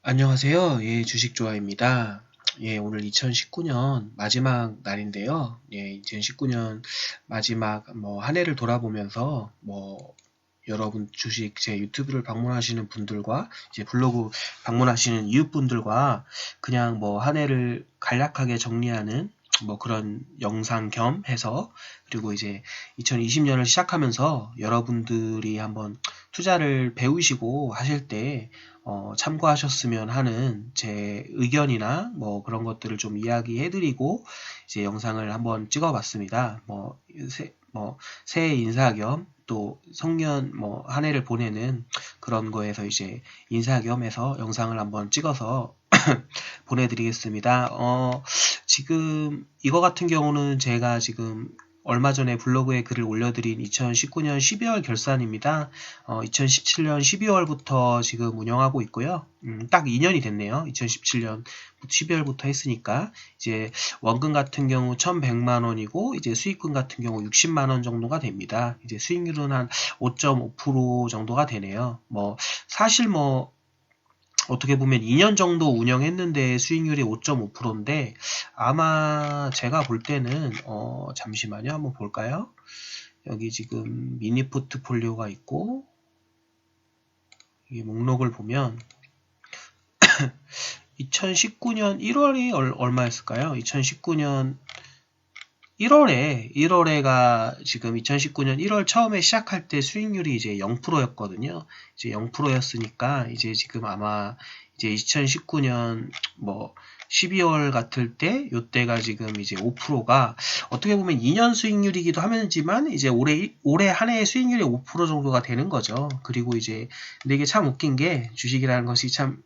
안녕하세요. 예, 주식조아입니다. 예, 오늘 2019년 마지막 날인데요. 예, 2019년 마지막 한 해를 돌아보면서 여러분 주식 제 유튜브를 방문하시는 분들과 이제 블로그 방문하시는 이웃분들과 그냥 한 해를 간략하게 정리하는 그런 영상 겸 해서, 그리고 이제 2020년을 시작하면서 여러분들이 한번 투자를 배우시고 하실 때 참고하셨으면 하는 제 의견이나 그런 것들을 좀 이야기해드리고 이제 영상을 한번 찍어봤습니다. 새해 인사 겸 또 송년 한 해를 보내는 그런 거에서 이제 인사 겸 해서 영상을 한번 찍어서 보내드리겠습니다. 지금 이거 같은 경우는 제가 지금 얼마 전에 블로그에 글을 올려드린 2019년 12월 결산입니다. 2017년 12월부터 지금 운영하고 있고요. 딱 2년이 됐네요. 2017년 12월부터 했으니까 이제 원금 같은 경우 1,100만 원이고 이제 수익금 같은 경우 60만 원 정도가 됩니다. 이제 수익률은 한 5.5% 정도가 되네요. 사실 어떻게 보면 2년 정도 운영했는데 수익률이 5.5%인데 아마 제가 볼 때는 잠시만요. 한번 볼까요? 여기 지금 미니 포트폴리오가 있고 이 목록을 보면 2019년 1월이 얼마였을까요? 2019년 1월에가 지금 2019년 1월 처음에 시작할 때 수익률이 이제 0%였거든요. 이제 0%였으니까 이제 지금 아마 이제 2019년 12월 같을 때 요때가 지금 이제 5%가 어떻게 보면 2년 수익률이기도 하지만 이제 올해 한 해의 수익률이 5% 정도가 되는 거죠. 그리고 이제 근데 이게 참 웃긴 게 주식이라는 것이 참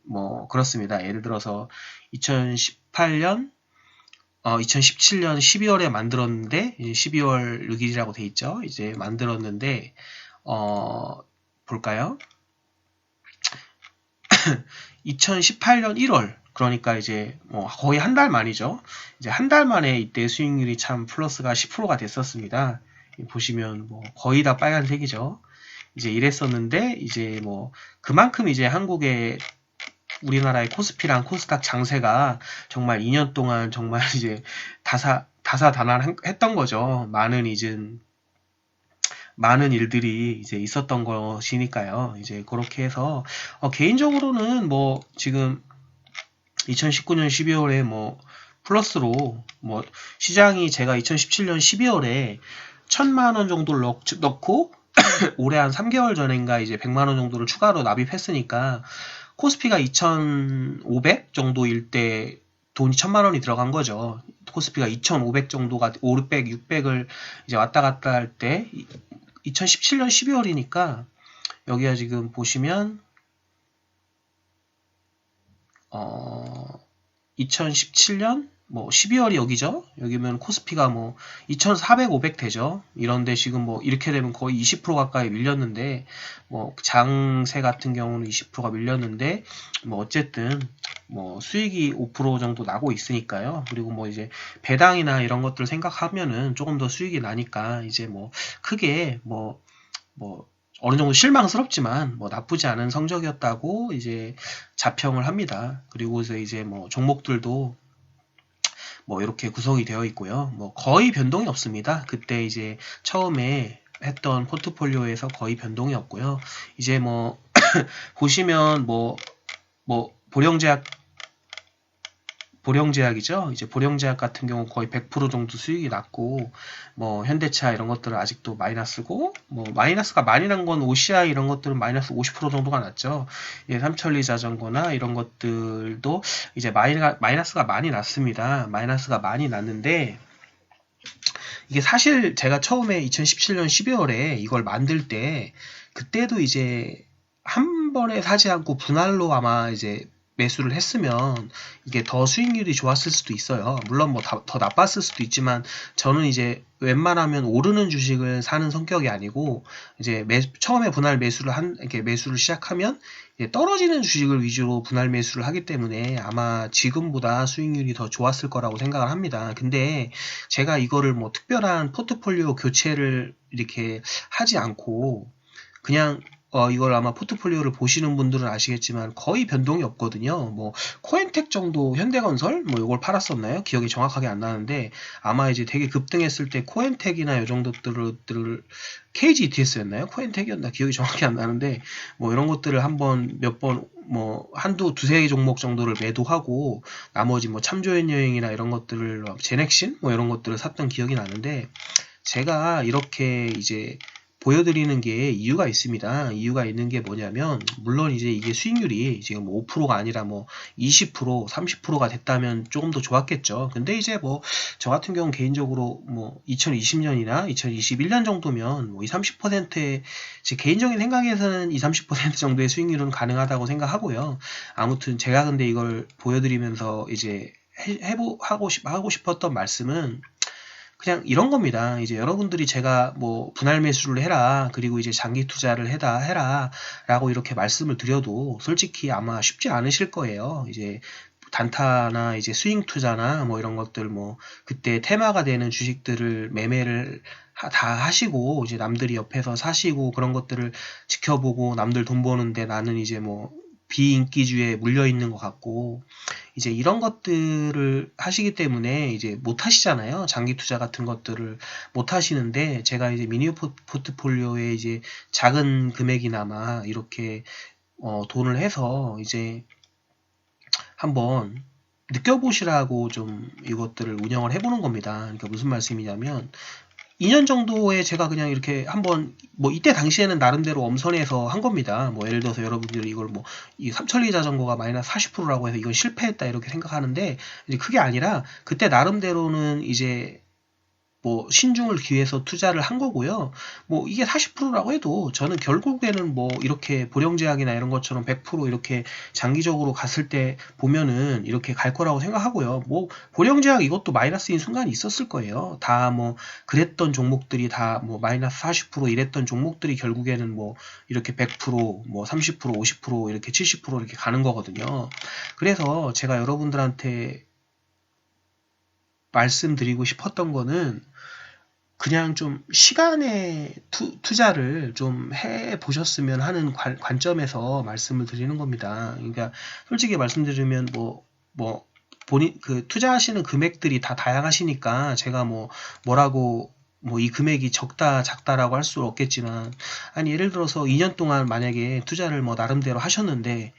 그렇습니다. 예를 들어서 2017년 12월에 만들었는데, 12월 6일이라고 돼 있죠. 이제 만들었는데, 볼까요? 2018년 1월, 그러니까 이제 거의 한 달 만이죠. 이제 한 달 만에 이때 수익률이 참 플러스가 10%가 됐었습니다. 보시면 거의 다 빨간색이죠. 이제 이랬었는데, 이제 그만큼 이제 우리나라의 코스피랑 코스닥 장세가 정말 2년 동안 정말 이제 다사다난했던 거죠. 많은 일들이 이제 있었던 것이니까요. 이제 그렇게 해서 개인적으로는 지금 2019년 12월에 플러스로 시장이 제가 2017년 12월에 1,000만 원 정도를 넣고 올해 한 3개월 전인가 이제 100만 원 정도를 추가로 납입했으니까 코스피가 2,500 정도일 때 돈이 1,000만 원이 들어간 거죠. 코스피가 2,500 정도가 500, 600을 이제 왔다 갔다 할 때 2017년 12월이니까 여기가 지금 보시면 2017년 12월이 여기죠. 여기면 코스피가 2,400, 500 되죠. 이런데 지금 이렇게 되면 거의 20% 가까이 밀렸는데 장세 같은 경우는 20%가 밀렸는데 어쨌든 수익이 5% 정도 나고 있으니까요. 그리고 이제 배당이나 이런 것들 생각하면은 조금 더 수익이 나니까 이제 크게 어느 정도 실망스럽지만 나쁘지 않은 성적이었다고 이제 자평을 합니다. 그리고서 이제 종목들도 이렇게 구성이 되어 있고요. 거의 변동이 없습니다. 그때 이제 처음에 했던 포트폴리오에서 거의 변동이 없고요. 이제 보시면 보령제약이죠. 이제 보령제약 같은 경우 거의 100% 정도 수익이 났고, 현대차 이런 것들은 아직도 마이너스고, 마이너스가 많이 난 건 OCI 이런 것들은 마이너스 50% 정도가 났죠. 예, 삼천리 자전거나 이런 것들도 이제 마이너스가 많이 났습니다. 마이너스가 많이 났는데, 이게 사실 제가 처음에 2017년 12월에 이걸 만들 때, 그때도 이제 한 번에 사지 않고 분할로 아마 이제 매수를 했으면 이게 더 수익률이 좋았을 수도 있어요. 물론 더 나빴을 수도 있지만 저는 이제 웬만하면 오르는 주식을 사는 성격이 아니고 이제 처음에 분할 매수를 이렇게 매수를 시작하면 떨어지는 주식을 위주로 분할 매수를 하기 때문에 아마 지금보다 수익률이 더 좋았을 거라고 생각을 합니다. 근데 제가 이거를 특별한 포트폴리오 교체를 이렇게 하지 않고 그냥 이걸 아마 포트폴리오를 보시는 분들은 아시겠지만 거의 변동이 없거든요. 뭐 코엔텍 정도 현대건설 뭐 이걸 팔았었나요? 기억이 정확하게 안 나는데 아마 이제 되게 급등했을 때 코엔텍이나 이 정도들을 KGETS였나요? 코엔텍이었나? 기억이 정확히 안 나는데 뭐 이런 것들을 한번 몇 번 뭐 한두 두세 개 종목 정도를 매도하고 나머지 뭐 참조연 여행이나 이런 것들을 제넥신 뭐 이런 것들을 샀던 기억이 나는데 제가 이렇게 이제 보여드리는 게 이유가 있습니다. 이유가 있는 게 뭐냐면, 물론 이제 이게 수익률이 지금 5%가 아니라 뭐 20%, 30%가 됐다면 조금 더 좋았겠죠. 근데 이제 뭐, 저 같은 경우 개인적으로 뭐 2020년이나 2021년 정도면 뭐 2, 30%의, 제 개인적인 생각에서는 2, 30% 정도의 수익률은 가능하다고 생각하고요. 아무튼 제가 근데 이걸 보여드리면서 이제 하고 싶었던 말씀은 그냥 이런 겁니다. 이제 여러분들이 제가 뭐 분할 매수를 해라, 그리고 이제 장기 투자를 해라, 라고 이렇게 말씀을 드려도 솔직히 아마 쉽지 않으실 거예요. 이제 단타나 이제 스윙 투자나 뭐 이런 것들 뭐 그때 테마가 되는 주식들을 매매를 다 하시고 이제 남들이 옆에서 사시고 그런 것들을 지켜보고 남들 돈 버는데 나는 이제 뭐 비인기주의에 물려 있는 것 같고 이제 이런 것들을 하시기 때문에 이제 못 하시잖아요. 장기 투자 같은 것들을 못 하시는데 제가 이제 미니 포트폴리오에 이제 작은 금액이나마 이렇게 돈을 해서 이제 한번 느껴보시라고 좀 이것들을 운영을 해보는 겁니다. 그러니까 무슨 말씀이냐면 2년 정도에 제가 그냥 이렇게 한번 뭐 이때 당시에는 나름대로 엄선해서 한 겁니다. 뭐 예를 들어서 여러분들이 이걸 뭐 이 삼천리 자전거가 마이너스 40%라고 해서 이건 실패했다 이렇게 생각하는데 이제 그게 아니라 그때 나름대로는 이제 뭐 신중을 기해서 투자를 한 거고요. 뭐 이게 40%라고 해도 저는 결국에는 뭐 이렇게 보령제약이나 이런 것처럼 100% 이렇게 장기적으로 갔을 때 보면은 이렇게 갈 거라고 생각하고요. 뭐 보령제약 이것도 마이너스인 순간이 있었을 거예요. 다 뭐 그랬던 종목들이 다 뭐 마이너스 40% 이랬던 종목들이 결국에는 뭐 이렇게 100%뭐 30% 50% 이렇게 70% 이렇게 가는 거거든요. 그래서 제가 여러분들한테 말씀드리고 싶었던 거는 그냥 좀 시간의 투자를 좀 해 보셨으면 하는 관점에서 말씀을 드리는 겁니다. 그러니까 솔직히 말씀드리면 뭐 본인 그 투자하시는 금액들이 다 다양하시니까 제가 뭐라고 뭐 이 금액이 적다 작다라고 할 수 없겠지만 아니 예를 들어서 2년 동안 만약에 투자를 뭐 나름대로 하셨는데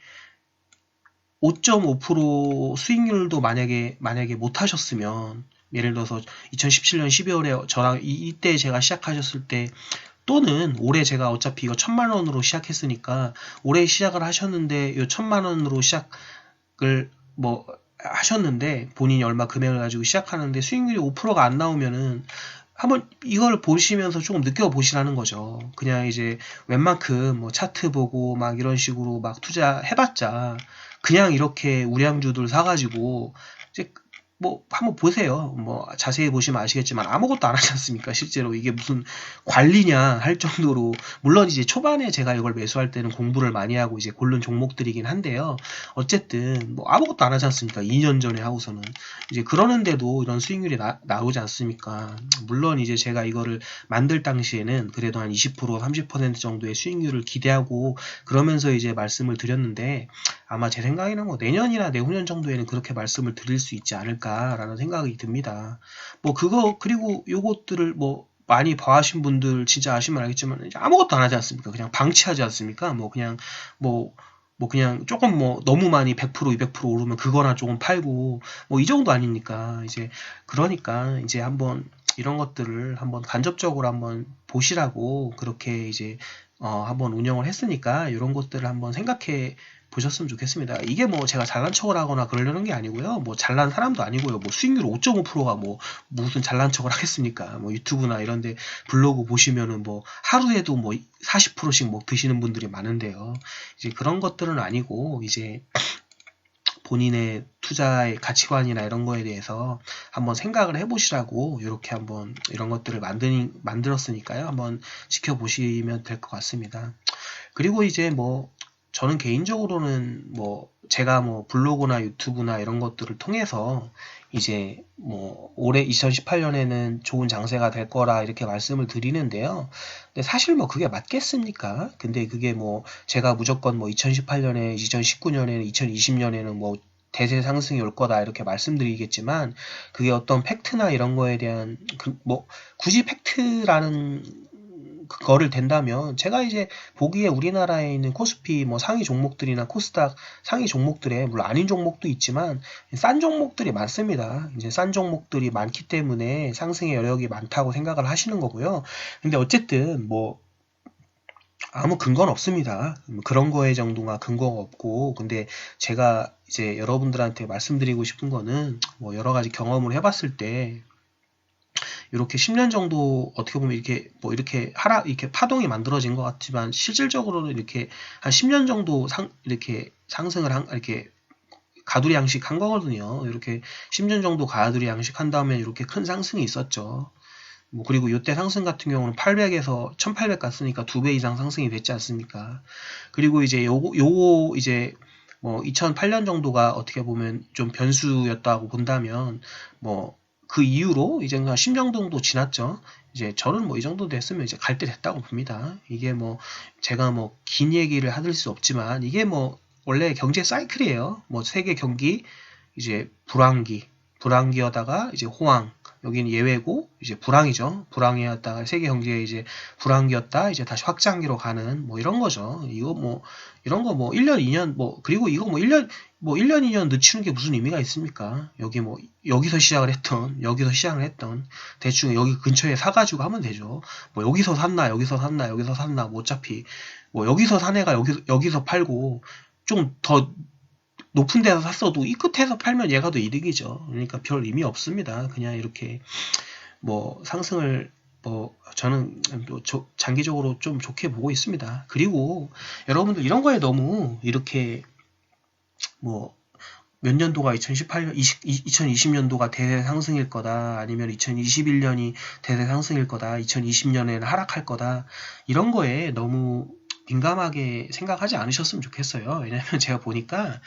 5.5% 수익률도 만약에 못 하셨으면 예를 들어서 2017년 12월에 저랑 이때 제가 시작하셨을 때 또는 올해 제가 어차피 이거 1,000만 원으로 시작했으니까 올해 시작을 하셨는데 이 1,000만 원으로 시작을 뭐 하셨는데 본인이 얼마 금액을 가지고 시작하는데 수익률이 5%가 안 나오면은 한번 이걸 보시면서 조금 느껴보시라는 거죠. 그냥 이제 웬만큼 뭐 차트 보고 막 이런 식으로 막 투자해봤자 그냥 이렇게 우량주들 사가지고 이제 뭐 한번 보세요. 뭐 자세히 보시면 아시겠지만 아무것도 안 하지 않습니까? 실제로 이게 무슨 관리냐 할 정도로 물론 이제 초반에 제가 이걸 매수할 때는 공부를 많이 하고 이제 고른 종목들이긴 한데요. 어쨌든 뭐 아무것도 안 하지 않습니까? 2년 전에 하고서는 이제 그러는데도 이런 수익률이 나오지 않습니까? 물론 이제 제가 이거를 만들 당시에는 그래도 한 20% 30% 정도의 수익률을 기대하고 그러면서 이제 말씀을 드렸는데 아마 제 생각에는 뭐 내년이나 내후년 정도에는 그렇게 말씀을 드릴 수 있지 않을까라는 생각이 듭니다. 뭐 그리고 요것들을 뭐 많이 봐하신 분들 진짜 아시면 알겠지만 이제 아무것도 안 하지 않습니까? 그냥 방치하지 않습니까? 뭐 그냥 조금 뭐 너무 많이 100% 200% 오르면 그거나 조금 팔고 뭐 이 정도 아닙니까? 이제 그러니까 이제 한번 이런 것들을 한번 간접적으로 한번 보시라고 그렇게 이제 한번 운영을 했으니까 이런 것들을 한번 생각해 보셨으면 좋겠습니다. 이게 뭐 제가 잘난 척을 하거나 그러려는 게 아니고요. 뭐 잘난 사람도 아니고요. 뭐 수익률 5.5%가 뭐 무슨 잘난 척을 하겠습니까? 뭐 유튜브나 이런데 블로그 보시면은 뭐 하루에도 뭐 40%씩 뭐 드시는 분들이 많은데요. 이제 그런 것들은 아니고 이제 본인의 투자의 가치관이나 이런 거에 대해서 한번 생각을 해보시라고 이렇게 한번 이런 것들을 만들었으니까요. 한번 지켜보시면 될 것 같습니다. 그리고 이제 뭐 저는 개인적으로는 뭐 제가 뭐 블로그나 유튜브나 이런 것들을 통해서 이제 뭐 올해 2018년에는 좋은 장세가 될 거라 이렇게 말씀을 드리는데요. 근데 사실 뭐 그게 맞겠습니까? 근데 그게 뭐 제가 무조건 뭐 2018년에, 2019년에, 2020년에는 뭐 대세 상승이 올 거다 이렇게 말씀드리겠지만 그게 어떤 팩트나 이런 거에 대한 뭐 굳이 팩트라는 그거를 된다면 제가 이제 보기에 우리나라에 있는 코스피 뭐 상위 종목들이나 코스닥 상위 종목들에 물론 아닌 종목도 있지만 싼 종목들이 많습니다. 이제 싼 종목들이 많기 때문에 상승의 여력이 많다고 생각을 하시는 거고요. 근데 어쨌든 뭐 아무 근거는 없습니다. 그런 거에 정도가 근거가 없고 근데 제가 이제 여러분들한테 말씀드리고 싶은 거는 뭐 여러 가지 경험을 해봤을 때 이렇게 10년 정도 어떻게 보면 이렇게 뭐 이렇게 이렇게 파동이 만들어진 것 같지만 실질적으로는 이렇게 한 10년 정도 이렇게 상승을 이렇게 가두리 양식한 거거든요. 이렇게 10년 정도 가두리 양식한 다음에 이렇게 큰 상승이 있었죠. 뭐 그리고 이때 상승 같은 경우는 800에서 1800 갔으니까 2배 이상 상승이 됐지 않습니까? 그리고 이제 요거 이제 뭐 2008년 정도가 어떻게 보면 좀 변수였다고 본다면 뭐 그 이후로 이제 한 10년 정도 지났죠. 이제 저는 뭐 이 정도 됐으면 이제 갈 때 됐다고 봅니다. 이게 뭐 제가 뭐 긴 얘기를 하실 수 없지만 이게 뭐 원래 경제 사이클이에요. 뭐 세계 경기 이제 불황기여다가 이제 호황 여기는 예외고 이제 불황이죠. 불황이었다가 세계 경제에 이제 불황기였다 이제 다시 확장기로 가는 뭐 이런 거죠. 이거 뭐 이런 거 뭐 1년 2년 뭐 그리고 이거 뭐 1년 2년 늦추는 게 무슨 의미가 있습니까? 여기 뭐 여기서 시작을 했던 대충 여기 근처에 사가지고 하면 되죠. 뭐 여기서 샀나 뭐 어차피 뭐 여기서 산 애가 여기서 팔고 좀 더 높은 데서 샀어도 이 끝에서 팔면 얘가 더 이득이죠. 그러니까 별 의미 없습니다. 그냥 이렇게 뭐 상승을 뭐 저는 장기적으로 좀 좋게 보고 있습니다. 그리고 여러분들 이런 거에 너무 이렇게 뭐 몇 년도가 2018년, 2020년도가 대세 상승일 거다. 아니면 2021년이 대세 상승일 거다. 2020년에는 하락할 거다. 이런 거에 너무 민감하게 생각하지 않으셨으면 좋겠어요. 왜냐면 제가 보니까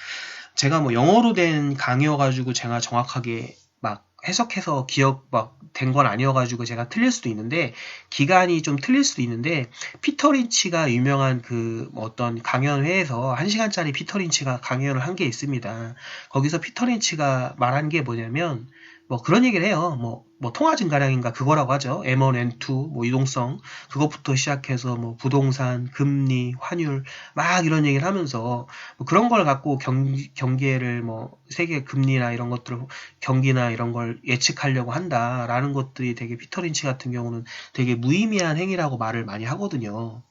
제가 뭐 영어로 된 강의여가지고 제가 정확하게 막 해석해서 기억 막 된 건 아니어가지고 제가 틀릴 수도 있는데 기간이 좀 틀릴 수도 있는데 피터 린치가 유명한 그 어떤 강연회에서 1시간짜리 피터 린치가 강연을 한 게 있습니다. 거기서 피터 린치가 말한 게 뭐냐면 뭐 그런 얘기를 해요. 뭐 통화 증가량인가 그거라고 하죠. M1, M2, 뭐 유동성 그것부터 시작해서 뭐 부동산, 금리, 환율 막 이런 얘기를 하면서 뭐 그런 걸 갖고 경기를 뭐 세계 금리나 이런 것들을 경기나 이런 걸 예측하려고 한다라는 것들이 되게 피터 린치 같은 경우는 되게 무의미한 행위라고 말을 많이 하거든요.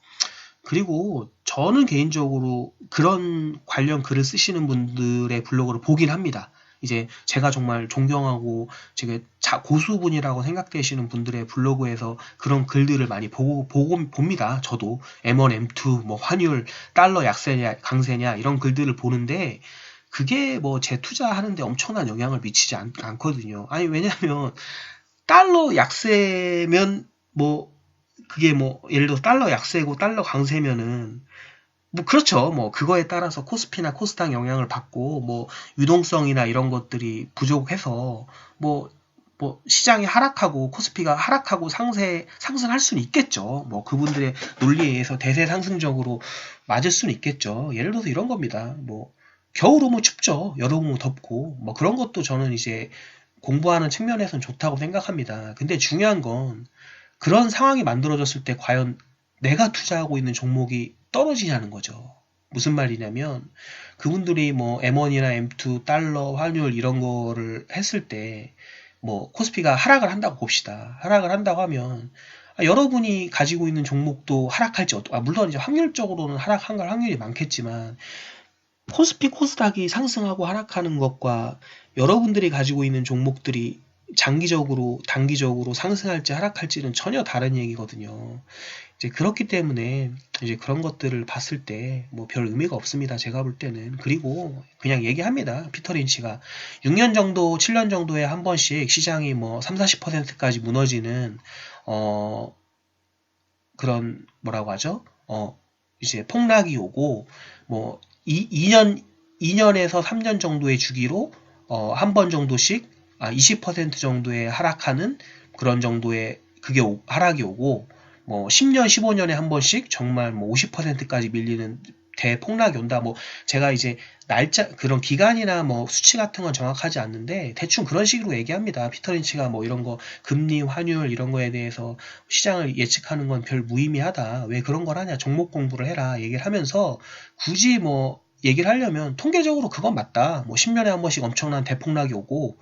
그리고 저는 개인적으로 그런 관련 글을 쓰시는 분들의 블로그를 보긴 합니다. 이제 제가 정말 존경하고 제가 고수분이라고 생각되시는 분들의 블로그에서 그런 글들을 많이 보고 봅니다. 저도 M1, M2, 뭐 환율, 달러 약세냐, 강세냐 이런 글들을 보는데 그게 뭐 제 투자하는데 엄청난 영향을 미치지 않거든요. 아니 왜냐면 달러 약세면 뭐 그게 뭐 예를 들어서 달러 약세고 달러 강세면은 뭐 그렇죠. 뭐 그거에 따라서 코스피나 코스닥 영향을 받고 뭐 유동성이나 이런 것들이 부족해서 뭐 시장이 하락하고 코스피가 하락하고 상승할 수는 있겠죠. 뭐 그분들의 논리에 의해서 대세 상승적으로 맞을 수는 있겠죠. 예를 들어서 이런 겁니다. 뭐 겨울 오면 춥죠. 여름 오면 덥고 뭐 그런 것도 저는 이제 공부하는 측면에서는 좋다고 생각합니다. 근데 중요한 건 그런 상황이 만들어졌을 때 과연 내가 투자하고 있는 종목이 떨어지냐는 거죠. 무슨 말이냐면 그분들이 뭐 M1이나 M2, 달러, 환율 이런 거를 했을 때 뭐 코스피가 하락을 한다고 봅시다. 하락을 한다고 하면 여러분이 가지고 있는 종목도 하락할지 물론 이제 확률적으로는 하락한 걸 확률이 많겠지만 코스피 코스닥이 상승하고 하락하는 것과 여러분들이 가지고 있는 종목들이 장기적으로 단기적으로 상승할지 하락할지는 전혀 다른 얘기거든요. 이제 그렇기 때문에 이제 그런 것들을 봤을 때 뭐 별 의미가 없습니다. 제가 볼 때는. 그리고 그냥 얘기합니다. 피터 린치가 6년 정도, 7년 정도에 한 번씩 시장이 뭐 3, 40%까지 무너지는 그런 뭐라고 하죠? 이제 폭락이 오고 뭐 2년에서 3년 정도의 주기로 한 번 정도씩 20% 정도의 하락하는 그런 정도의 그게 하락이 오고 뭐 10년, 15년에 한 번씩 정말 뭐 50%까지 밀리는 대폭락이 온다. 뭐 제가 이제 날짜 그런 기간이나 뭐 수치 같은 건 정확하지 않는데 대충 그런 식으로 얘기합니다. 피터 린치가 뭐 이런 거 금리, 환율 이런 거에 대해서 시장을 예측하는 건 별 무의미하다. 왜 그런 걸 하냐? 종목 공부를 해라. 얘기를 하면서 굳이 뭐 얘기를 하려면 통계적으로 그건 맞다. 뭐 10년에 한 번씩 엄청난 대폭락이 오고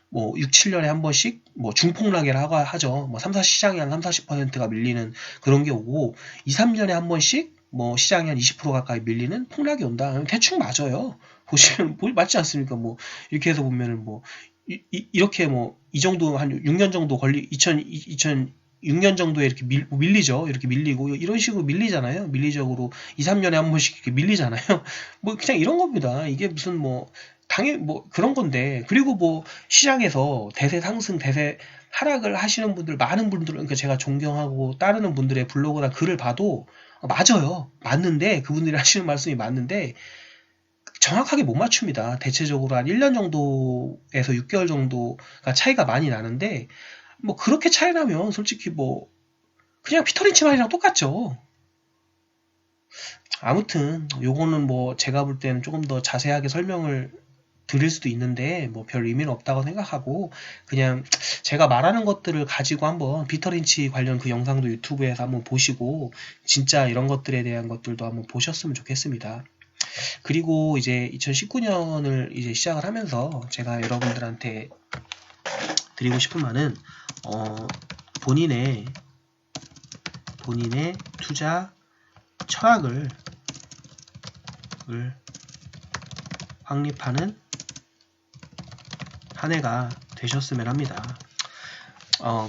뭐 6, 7년에 한 번씩 뭐 중폭락이라고 하죠. 뭐 3, 4 시장이 한 3, 40%가 밀리는 그런 게 오고 2, 3년에 한 번씩 뭐 시장이 한 20% 가까이 밀리는 폭락이 온다. 대충 맞아요. 보시면 맞지 않습니까? 뭐 이렇게 해서 보면은 뭐 이렇게 뭐 이 정도 한 6년 정도 2006년 정도에 이렇게 밀리죠. 이렇게 밀리고 이런 식으로 밀리잖아요. 밀리적으로 2, 3년에 한 번씩 이렇게 밀리잖아요. 뭐 그냥 이런 겁니다. 이게 무슨 뭐 당연히 뭐 그런 건데 그리고 뭐 시장에서 대세 상승 대세 하락을 하시는 분들 많은 분들 그러니까 제가 존경하고 따르는 분들의 블로그나 글을 봐도 맞아요. 맞는데 그분들이 하시는 말씀이 맞는데 정확하게 못 맞춥니다. 대체적으로 한 1년 정도에서 6개월 정도가 차이가 많이 나는데 뭐 그렇게 차이 나면 솔직히 뭐 그냥 피터 린치 말이랑 똑같죠. 아무튼 요거는 뭐 제가 볼 때는 조금 더 자세하게 설명을 드릴 수도 있는데 뭐 별 의미는 없다고 생각하고 그냥 제가 말하는 것들을 가지고 한번 피터 린치 관련 그 영상도 유튜브에서 한번 보시고 진짜 이런 것들에 대한 것들도 한번 보셨으면 좋겠습니다. 그리고 이제 2019년을 이제 시작을 하면서 제가 여러분들한테 드리고 싶은 말은 본인의 투자 철학을 확립하는 한 해가 되셨으면 합니다.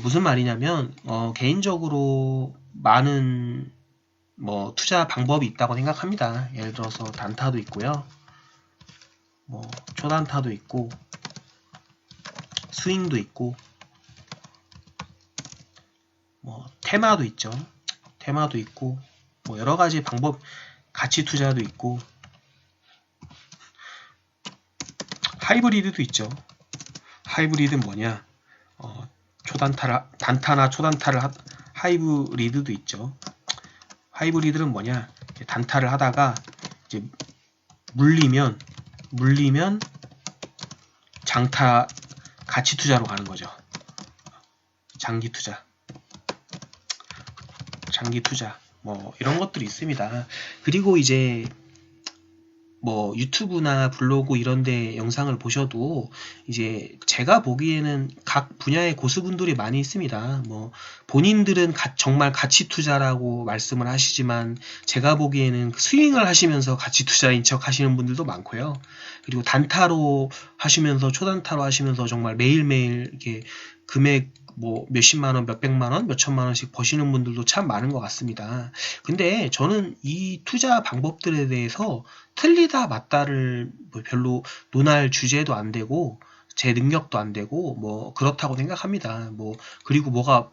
무슨 말이냐면 개인적으로 많은 뭐 투자 방법이 있다고 생각합니다. 예를 들어서 단타도 있고요. 뭐 초단타도 있고 스윙도 있고 뭐 테마도 있죠. 테마도 있고 뭐 여러 가지 방법 가치 투자도 있고 하이브리드도 있죠. 하이브리드는 뭐냐? 단타나 초단타를 하이브리드도 있죠. 하이브리드는 뭐냐? 단타를 하다가 이제 물리면 장타 가치 투자로 가는 거죠. 장기 투자 뭐 이런 것들이 있습니다. 그리고 이제 뭐 유튜브나 블로그 이런데 영상을 보셔도 이제 제가 보기에는 각 분야의 고수분들이 많이 있습니다. 뭐 본인들은 정말 가치 투자라고 말씀을 하시지만 제가 보기에는 스윙을 하시면서 가치 투자인 척 하시는 분들도 많고요. 그리고 단타로 하시면서 초단타로 하시면서 정말 매일매일 이렇게 금액 뭐 몇십만 원, 몇백만 원, 몇천만 원씩 버시는 분들도 참 많은 것 같습니다. 근데 저는 이 투자 방법들에 대해서 틀리다 맞다를 뭐 별로 논할 주제도 안 되고 제 능력도 안 되고 뭐 그렇다고 생각합니다. 뭐 그리고 뭐가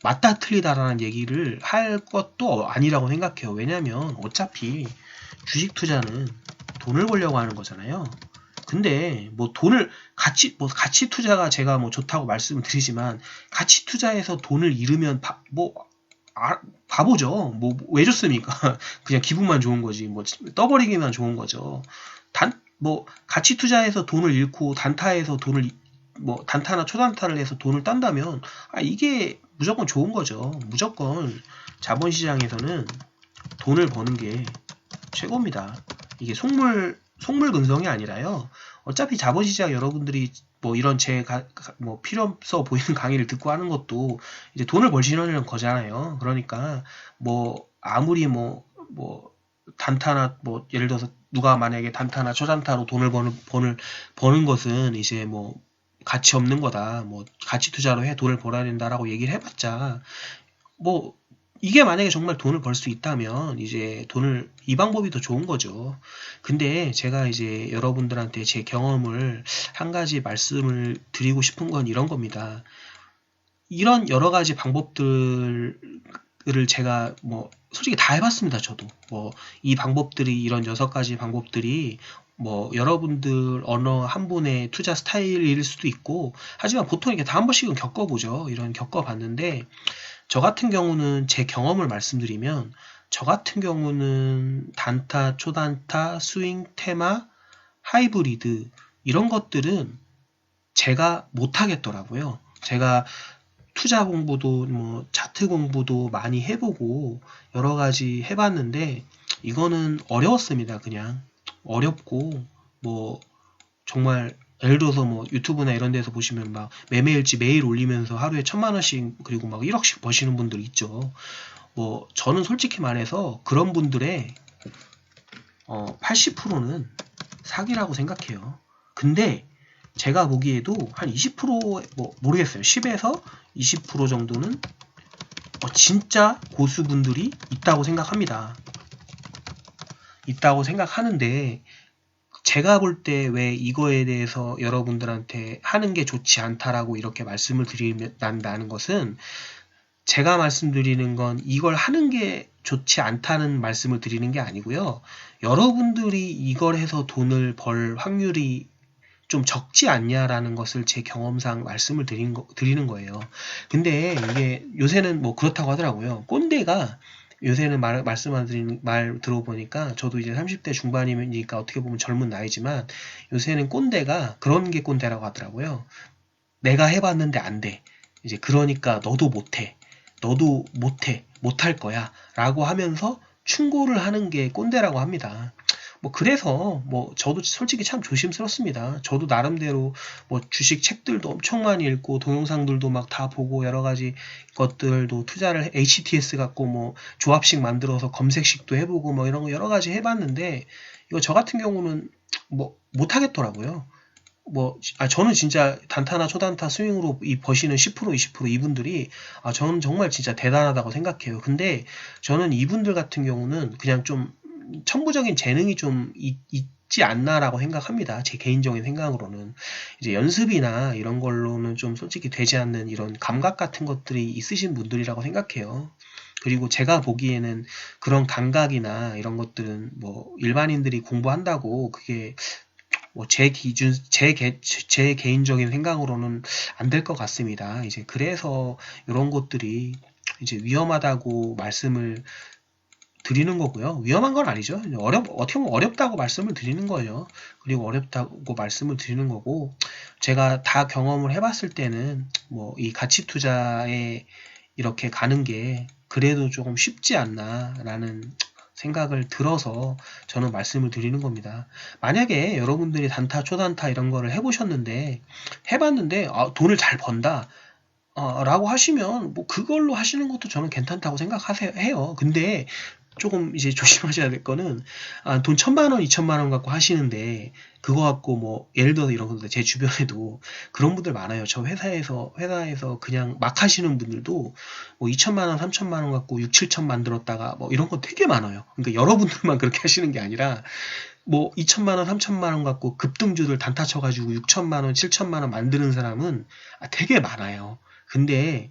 맞다 틀리다라는 얘기를 할 것도 아니라고 생각해요. 왜냐면 어차피 주식 투자는 돈을 벌려고 하는 거잖아요. 근데 뭐 돈을 가치 투자가 제가 뭐 좋다고 말씀을 드리지만 가치 투자에서 돈을 잃으면 바보죠. 뭐 왜 좋습니까? 그냥 기분만 좋은 거지. 뭐 떠버리기만 좋은 거죠. 뭐 가치 투자에서 돈을 잃고 단타에서 뭐 단타나 초단타를 해서 돈을 딴다면 이게 무조건 좋은 거죠. 무조건 자본시장에서는 돈을 버는 게 최고입니다. 이게 속물근성이 아니라요. 어차피 자본시장 여러분들이 뭐 이런 뭐 필요 없어 보이는 강의를 듣고 하는 것도 이제 돈을 벌시려는 거잖아요. 그러니까 뭐 아무리 뭐 단타나 뭐 예를 들어서 누가 만약에 단타나 초단타로 돈을 버는 것은 이제 뭐 가치 없는 거다. 뭐 가치 투자로 해 돈을 벌어야 된다라고 얘기를 해봤자 뭐 이게 만약에 정말 돈을 벌 수 있다면 이제 이 방법이 더 좋은 거죠. 근데 제가 이제 여러분들한테 제 경험을 한 가지 말씀을 드리고 싶은 건 이런 겁니다. 이런 여러 가지 방법들을 제가 뭐 솔직히 다 해봤습니다. 저도 뭐 이 방법들이 이런 6가지 방법들이 뭐 여러분들 어느 한 분의 투자 스타일일 수도 있고 하지만 보통 이렇게 다 한 번씩은 겪어보죠. 이런 겪어봤는데 저 같은 경우는 제 경험을 말씀드리면 저 같은 경우는 단타, 초단타, 스윙, 테마, 하이브리드 이런 것들은 제가 못하겠더라고요. 제가 투자 공부도 뭐 차트 공부도 많이 해보고 여러 가지 해봤는데 이거는 어려웠습니다. 그냥 어렵고 뭐 정말 예를 들어서 뭐 유튜브나 이런 데서 보시면 막 매매일지 매일 올리면서 하루에 1,000만 원씩 그리고 막 1억씩 버시는 분들 있죠. 뭐 저는 솔직히 말해서 그런 분들의 80%는 사기라고 생각해요. 근데 제가 보기에도 한 20%뭐 모르겠어요. 10에서 20% 정도는 진짜 고수분들이 있다고 생각합니다. 있다고 생각하는데 제가 볼 때 왜 이거에 대해서 여러분들한테 하는 게 좋지 않다라고 이렇게 말씀을 드린다는 것은 제가 말씀드리는 건 이걸 하는 게 좋지 않다는 말씀을 드리는 게 아니고요. 여러분들이 이걸 해서 돈을 벌 확률이 좀 적지 않냐라는 것을 제 경험상 말씀을 드리는 거예요. 근데 이게 요새는 뭐 그렇다고 하더라고요. 꼰대가 요새는 말 들어보니까 저도 이제 30대 중반이니까 어떻게 보면 젊은 나이지만 요새는 꼰대가 그런 게 꼰대라고 하더라고요. 내가 해봤는데 안 돼. 이제 그러니까 너도 못해. 너도 못해. 못할 거야. 라고 하면서 충고를 하는 게 꼰대라고 합니다. 뭐 그래서 뭐 저도 솔직히 참 조심스럽습니다. 저도 나름대로 뭐 주식 책들도 엄청 많이 읽고 동영상들도 막 다 보고 여러 가지 것들도 투자를 HTS 갖고 뭐 조합식 만들어서 검색식도 해보고 뭐 이런 거 여러 가지 해봤는데 이거 저 같은 경우는 뭐 못하겠더라고요. 저는 진짜 단타나 초단타 스윙으로 이 버시는 10% 20% 이분들이 저는 정말 진짜 대단하다고 생각해요. 근데 저는 이분들 같은 경우는 그냥 좀 천부적인 재능이 좀 있지 않나라고 생각합니다. 제 개인적인 생각으로는. 이제 연습이나 이런 걸로는 좀 솔직히 되지 않는 이런 감각 같은 것들이 있으신 분들이라고 생각해요. 그리고 제가 보기에는 그런 감각이나 이런 것들은 뭐 일반인들이 공부한다고 그게 뭐 제 개인적인 생각으로는 안 될 것 같습니다. 이제 그래서 이런 것들이 이제 위험하다고 말씀을 드리는 거고요. 위험한 건 아니죠. 어떻게 보면 어렵다고 말씀을 드리는 거예요. 그리고 어렵다고 말씀을 드리는 거고, 제가 다 경험을 해봤을 때는 뭐 이 가치 투자에 이렇게 가는 게 그래도 조금 쉽지 않나라는 생각을 들어서 저는 말씀을 드리는 겁니다. 만약에 여러분들이 단타, 초단타 이런 거를 해보셨는데, 해봤는데, 돈을 잘 번다. 라고 하시면, 뭐, 그걸로 하시는 것도 저는 괜찮다고 생각해요. 근데, 조금 이제 조심하셔야 될 거는, 돈 1,000만 원, 2,000만 원 갖고 하시는데, 그거 갖고 뭐, 예를 들어서 이런 건데, 제 주변에도 그런 분들 많아요. 저 회사에서 그냥 막 하시는 분들도, 뭐, 2,000만 원, 3,000만 원 갖고 6, 7천 만들었다가, 뭐, 이런 거 되게 많아요. 그러니까 여러분들만 그렇게 하시는 게 아니라, 뭐, 2,000만 원, 3,000만 원 갖고 급등주들 단타 쳐가지고 6,000만 원, 7,000만 원 만드는 사람은 되게 많아요. 근데,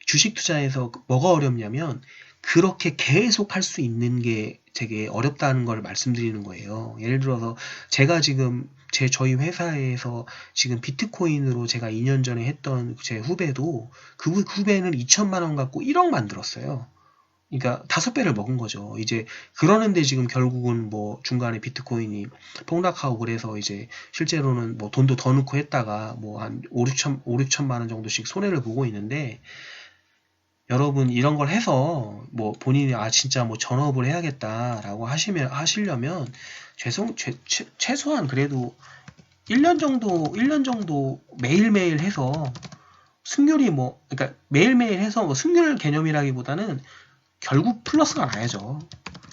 주식 투자에서 뭐가 어렵냐면 그렇게 계속 할 수 있는 게 되게 어렵다는 걸 말씀드리는 거예요. 예를 들어서 제가 지금 저희 회사에서 지금 비트코인으로 제가 2년 전에 했던 제 후배도 그 후배는 2천만 원 갖고 1억 만들었어요. 그러니까 5배를 먹은 거죠. 이제 그러는데 지금 결국은 뭐 중간에 비트코인이 폭락하고 그래서 이제 실제로는 뭐 돈도 더 넣고 했다가 뭐 한 5, 6천만 원 정도씩 손해를 보고 있는데 여러분 이런 걸 해서 뭐 본인이 진짜 뭐 전업을 해야겠다라고 하시려면 최소한 그래도 1년 정도 매일매일 해서 승률이 뭐 그러니까 매일매일 해서 뭐 승률 개념이라기보다는 결국 플러스가 나야죠.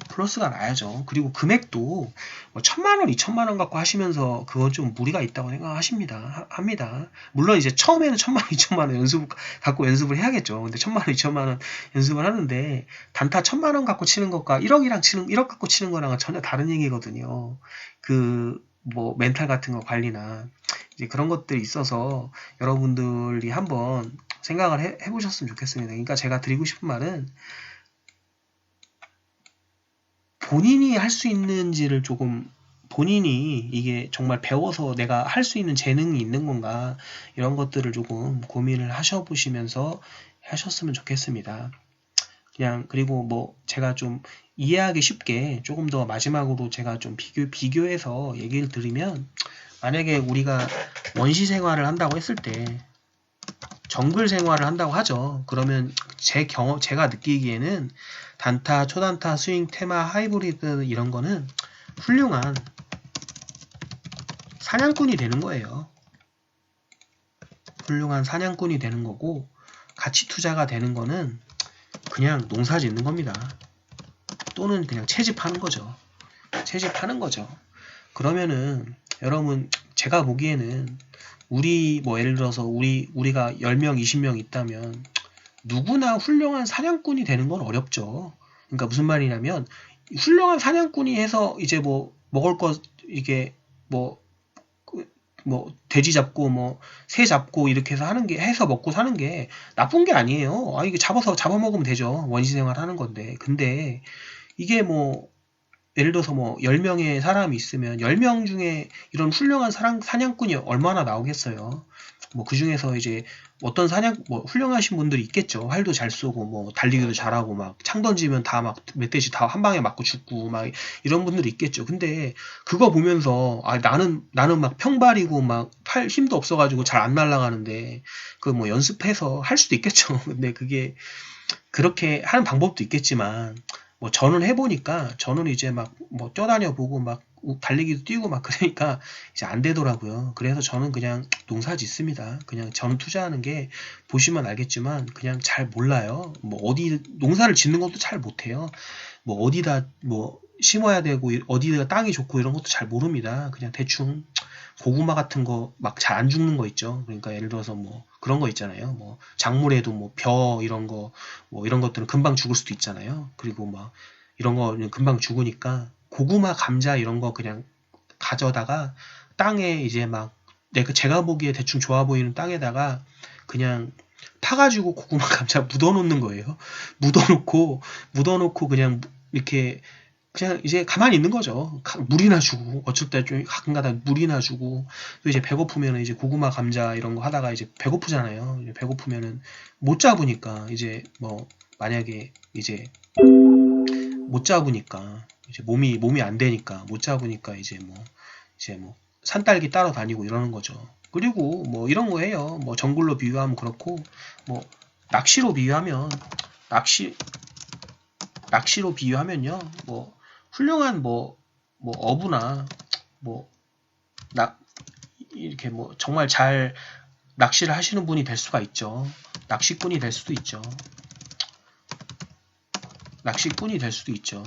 플러스가 나야죠. 그리고 금액도 뭐 1,000만 원, 2,000만 원 갖고 하시면서 그건 좀 무리가 있다고 합니다. 물론 이제 처음에는 1,000만 원, 2,000만 원 갖고 연습을 해야겠죠. 근데 1,000만 원, 2,000만 원 연습을 하는데 단타 1,000만 원 갖고 치는 것과 1억 갖고 치는 거랑은 전혀 다른 얘기거든요. 그 뭐 멘탈 같은 거 관리나 이제 그런 것들이 있어서 여러분들이 한번 생각을 해보셨으면 좋겠습니다. 그러니까 제가 드리고 싶은 말은 본인이 할 수 있는지를 조금 본인이 이게 정말 배워서 내가 할 수 있는 재능이 있는 건가 이런 것들을 조금 고민을 하셔보시면서 하셨으면 좋겠습니다. 그냥 그리고 뭐 제가 좀 이해하기 쉽게 조금 더 마지막으로 제가 좀 비교해서 얘기를 드리면 만약에 우리가 원시 생활을 한다고 했을 때 정글 생활을 한다고 하죠. 그러면 제가 느끼기에는 단타, 초단타, 스윙, 테마, 하이브리드 이런 거는 훌륭한 사냥꾼이 되는 거예요. 훌륭한 사냥꾼이 되는 거고 가치 투자가 되는 거는 그냥 농사 짓는 겁니다. 또는 그냥 채집하는 거죠. 채집하는 거죠. 그러면은 여러분 제가 보기에는 우리 뭐 예를 들어서 우리가 10명, 20명 있다면 누구나 훌륭한 사냥꾼이 되는 건 어렵죠. 그러니까 무슨 말이냐면 훌륭한 사냥꾼이 해서 이제 뭐 먹을 거 이게 뭐 돼지 잡고 뭐 새 잡고 이렇게 해서 하는 게 해서 먹고 사는 게 나쁜 게 아니에요. 아 이게 잡아먹으면 되죠. 원시생활 하는 건데. 근데 이게 뭐 예를 들어서 뭐 10명의 사람이 있으면 10명 중에 이런 훌륭한 사냥꾼이 얼마나 나오겠어요. 뭐 그중에서 이제 어떤 뭐 훌륭하신 분들이 있겠죠. 활도 잘 쏘고 뭐 달리기도 잘하고 막 창 던지면 다 막 멧돼지 다 한 방에 맞고 죽고 막 이런 분들이 있겠죠. 근데 그거 보면서 아 나는 막 평발이고 막 팔 힘도 없어가지고 잘 안 날아가는데 그 뭐 연습해서 할 수도 있겠죠. 근데 그게 그렇게 하는 방법도 있겠지만 뭐 저는 해보니까 저는 이제 막 뭐 뛰어다녀 보고 막 달리기도 뛰고 막 그러니까 이제 안 되더라고요. 그래서 저는 그냥 농사 짓습니다. 그냥 저는 투자하는 게 보시면 알겠지만 그냥 잘 몰라요. 뭐 어디 농사를 짓는 것도 잘 못해요. 뭐 어디다 뭐 심어야 되고 어디가 땅이 좋고 이런 것도 잘 모릅니다. 그냥 대충 고구마 같은 거 막 잘 안 죽는 거 있죠. 그러니까 예를 들어서 뭐 그런 거 있잖아요. 뭐 작물에도 뭐 벼 이런 거 뭐 이런 것들은 금방 죽을 수도 있잖아요. 그리고 막 이런 거는 금방 죽으니까 고구마, 감자 이런 거 그냥 가져다가 땅에 이제 막 제가 보기에 대충 좋아 보이는 땅에다가 그냥 파가지고 고구마, 감자 묻어놓는 거예요. 묻어놓고 그냥 이렇게 그냥 이제 가만히 있는 거죠. 물이나 주고 어쩔 때 좀 가끔가다 물이나 주고 또 이제 배고프면 이제 고구마 감자 이런 거 하다가 이제 배고프잖아요. 이제 배고프면은 못 잡으니까 이제 뭐 만약에 이제 못 잡으니까 이제 몸이 안 되니까 못 잡으니까 이제 뭐 산딸기 따러 다니고 이러는 거죠. 그리고 뭐 이런 거 해요. 뭐 정글로 비유하면 그렇고 뭐 낚시로 비유하면 낚시 낚시로 비유하면요. 뭐 훌륭한 뭐 어부나 뭐 이렇게 뭐 정말 잘 낚시를 하시는 분이 될 수가 있죠. 낚시꾼이 될 수도 있죠. 낚시꾼이 될 수도 있죠.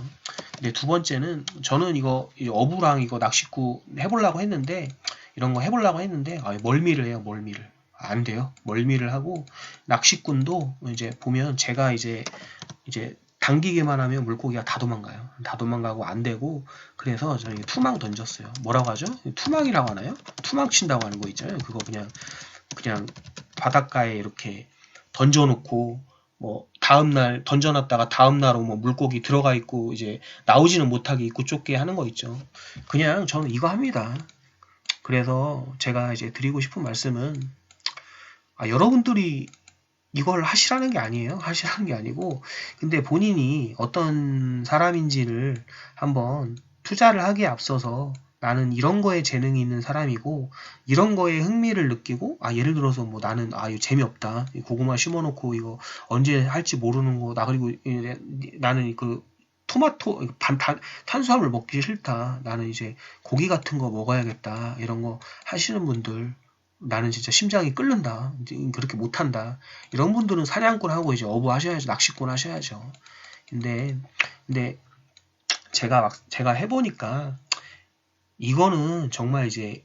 근데 두 번째는 저는 이거 어부랑 이거 낚시꾼 해보려고 했는데 이런 거 해보려고 했는데 멀미를 해요. 멀미를 안 돼요. 멀미를 하고 낚시꾼도 이제 보면 제가 이제 당기기만 하면 물고기가 다 도망가요. 다 도망가고 안 되고 그래서 저는 투망 던졌어요. 뭐라고 하죠? 투망이라고 하나요? 투망 친다고 하는 거 있잖아요. 그거 그냥 바닷가에 이렇게 던져놓고 뭐 다음날 던져놨다가 다음날 오면 물고기 들어가 있고 이제 나오지는 못하게 있고 쫓게 하는 거 있죠. 그냥 저는 이거 합니다. 그래서 제가 이제 드리고 싶은 말씀은 여러분들이 이걸 하시라는 게 아니에요. 하시라는 게 아니고 근데 본인이 어떤 사람인지를 한번 투자를 하기에 앞서서 나는 이런 거에 재능이 있는 사람이고 이런 거에 흥미를 느끼고 예를 들어서 뭐 나는 이거 재미없다. 고구마 심어놓고 이거 언제 할지 모르는 거 나 그리고 나는 그 토마토 탄수화물 먹기 싫다. 나는 이제 고기 같은 거 먹어야겠다. 이런 거 하시는 분들 나는 진짜 심장이 끓는다. 그렇게 못한다. 이런 분들은 사냥꾼 하고 이제 어부 하셔야죠. 낚시꾼 하셔야죠. 근데 제가 해보니까 이거는 정말 이제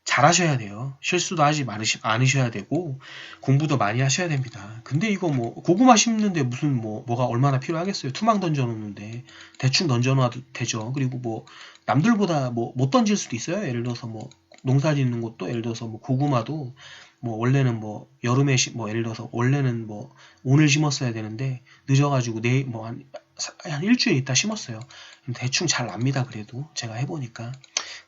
잘하셔야 돼요. 실수도 하지 않으셔야 되고 공부도 많이 하셔야 됩니다. 근데 이거 뭐 고구마 심는데 무슨 뭐가 얼마나 필요하겠어요. 투망 던져놓는데 대충 던져놔도 되죠. 그리고 뭐 남들보다 뭐 못 던질 수도 있어요. 예를 들어서 뭐 농사 짓는 것도 예를 들어서 뭐 고구마도 뭐 원래는 뭐 여름에 뭐 예를 들어서 원래는 뭐 오늘 심었어야 되는데 늦어가지고 내일 뭐 한 일주일 있다 심었어요. 대충 잘 납니다. 그래도 제가 해보니까.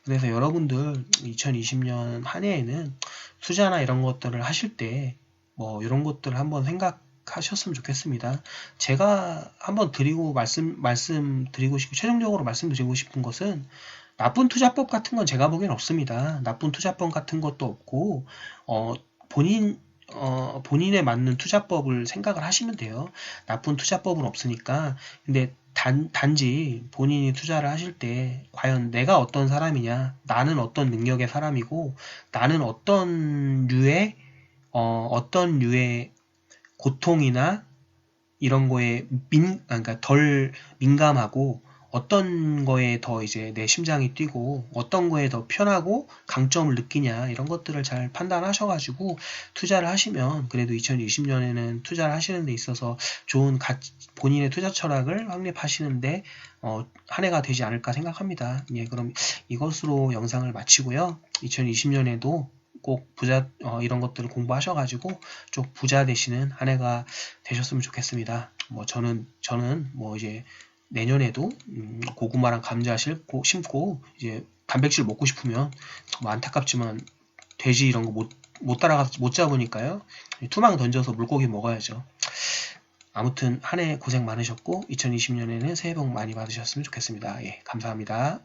그래서 여러분들 2020년 한 해에는 투자나 이런 것들을 하실 때 뭐 이런 것들을 한번 생각하셨으면 좋겠습니다. 제가 한번 말씀드리고 싶고 최종적으로 말씀드리고 싶은 것은 나쁜 투자법 같은 건 제가 보기엔 없습니다. 나쁜 투자법 같은 것도 없고 어, 본인에 맞는 투자법을 생각을 하시면 돼요. 나쁜 투자법은 없으니까. 근데 단지 본인이 투자를 하실 때 과연 내가 어떤 사람이냐, 나는 어떤 능력의 사람이고, 나는 어떤 류의 고통이나 이런 거에 그러니까 덜 민감하고 어떤 거에 더 이제 내 심장이 뛰고 어떤 거에 더 편하고 강점을 느끼냐 이런 것들을 잘 판단하셔가지고 투자를 하시면 그래도 2020년에는 투자를 하시는 데 있어서 좋은 본인의 투자 철학을 확립하시는데 한 해가 되지 않을까 생각합니다. 예, 그럼 이것으로 영상을 마치고요. 2020년에도 꼭 이런 것들을 공부하셔가지고 좀 부자 되시는 한 해가 되셨으면 좋겠습니다. 뭐 저는 뭐 이제 내년에도 고구마랑 감자 심고 이제 단백질 먹고 싶으면 뭐 안타깝지만 돼지 이런 거 못 따라가서 못 잡으니까요. 투망 던져서 물고기 먹어야죠. 아무튼 한 해 고생 많으셨고 2020년에는 새해 복 많이 받으셨으면 좋겠습니다. 예, 감사합니다.